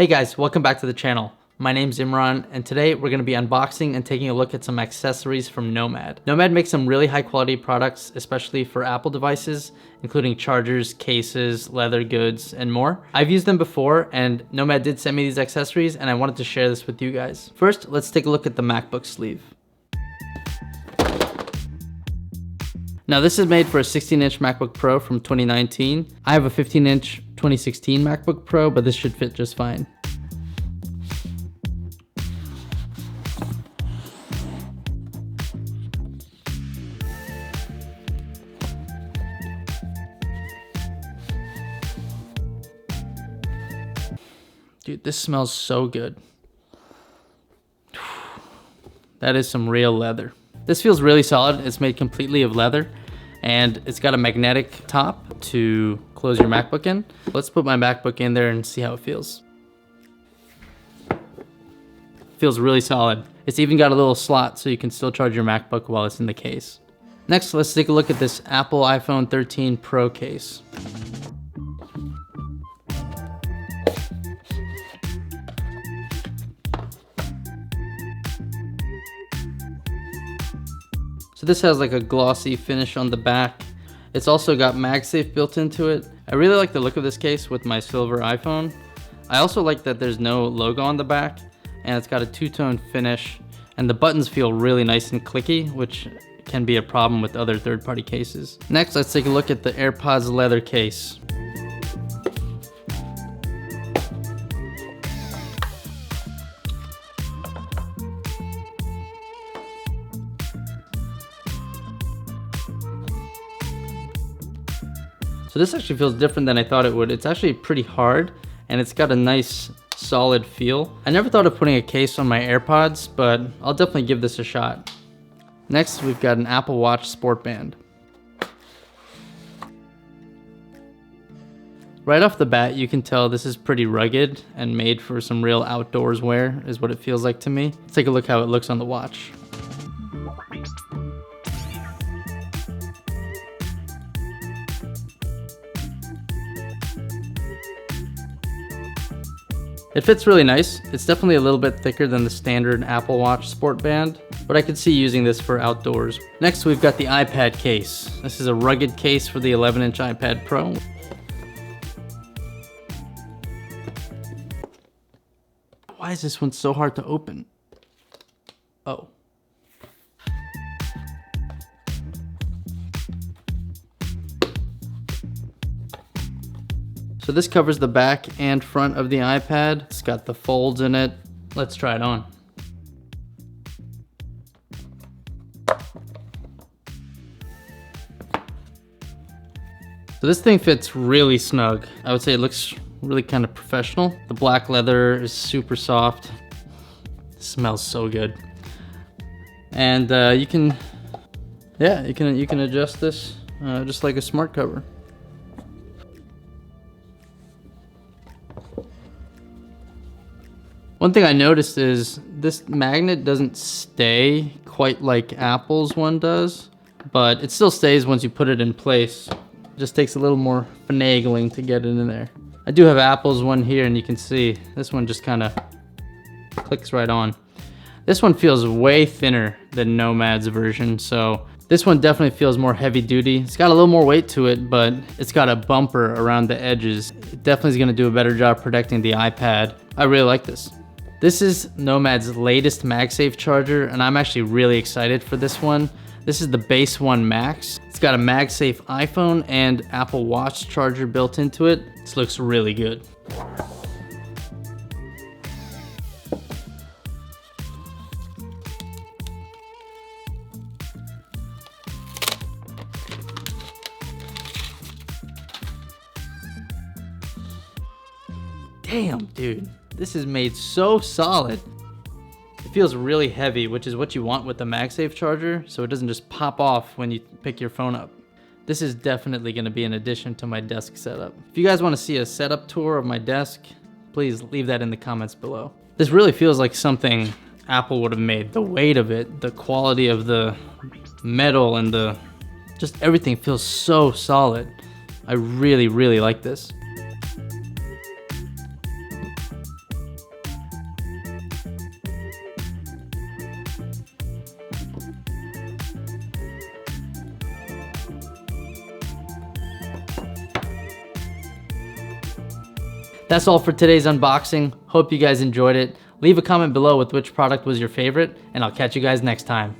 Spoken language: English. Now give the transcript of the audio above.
Hey guys, welcome back to the channel. My name's Imran, and today we're going to be unboxing and taking a look at some accessories from Nomad. Nomad makes some really high quality products, especially for Apple devices, including chargers, cases, leather goods, and more. I've used them before, and Nomad did send me these accessories, and I wanted to share this with you guys. First, let's take a look at the MacBook sleeve. Now this is made for a 16-inch MacBook Pro from 2019. I have a 15-inch 2016 MacBook Pro, but this should fit just fine. Dude, this smells so good. That is some real leather. This feels really solid. It's made completely of leather, and it's got a magnetic top to close your MacBook in. Let's put my MacBook in there and see how it feels. Feels really solid. It's even got a little slot so you can still charge your MacBook while it's in the case. Next, let's take a look at this Apple iPhone 13 Pro case. So this has like a glossy finish on the back. It's also got MagSafe built into it. I really like the look of this case with my silver iPhone. I also like that there's no logo on the back, and it's got a two-tone finish, and the buttons feel really nice and clicky, which can be a problem with other third-party cases. Next, let's take a look at the AirPods leather case. So this actually feels different than I thought it would. It's actually pretty hard, and it's got a nice solid feel. I never thought of putting a case on my AirPods, but I'll definitely give this a shot. Next, we've got an Apple Watch Sport Band. Right off the bat, you can tell this is pretty rugged and made for some real outdoors wear, is what it feels like to me. Let's take a look how it looks on the watch. It fits really nice. It's definitely a little bit thicker than the standard Apple Watch Sport Band, but I could see using this for outdoors. Next, we've got the iPad case. This is a rugged case for the 11-inch iPad Pro. Why is this one so hard to open? Oh. So this covers the back and front of the iPad. It's got the folds in it. Let's try it on. So this thing fits really snug. I would say it looks really kind of professional. The black leather is super soft. It smells so good. And you can adjust this just like a smart cover. One thing I noticed is this magnet doesn't stay quite like Apple's one does, but it still stays once you put it in place. It just takes a little more finagling to get it in there. I do have Apple's one here, and you can see this one just kind of clicks right on. This one feels way thinner than Nomad's version, so this one definitely feels more heavy duty. It's got a little more weight to it, but it's got a bumper around the edges. It definitely is going to do a better job protecting the iPad. I really like this. This is Nomad's latest MagSafe charger, and I'm actually really excited for this one. This is the Base 1 Max. It's got a MagSafe iPhone and Apple Watch charger built into it. This looks really good. Damn, dude. This is made so solid. It feels really heavy, which is what you want with the MagSafe charger, so it doesn't just pop off when you pick your phone up. This is definitely going to be an addition to my desk setup. If you guys want to see a setup tour of my desk, please leave that in the comments below. This really feels like something Apple would have made. The weight of it, the quality of the metal, and just everything feels so solid. I really, really like this. That's all for today's unboxing. Hope you guys enjoyed it. Leave a comment below with which product was your favorite, and I'll catch you guys next time.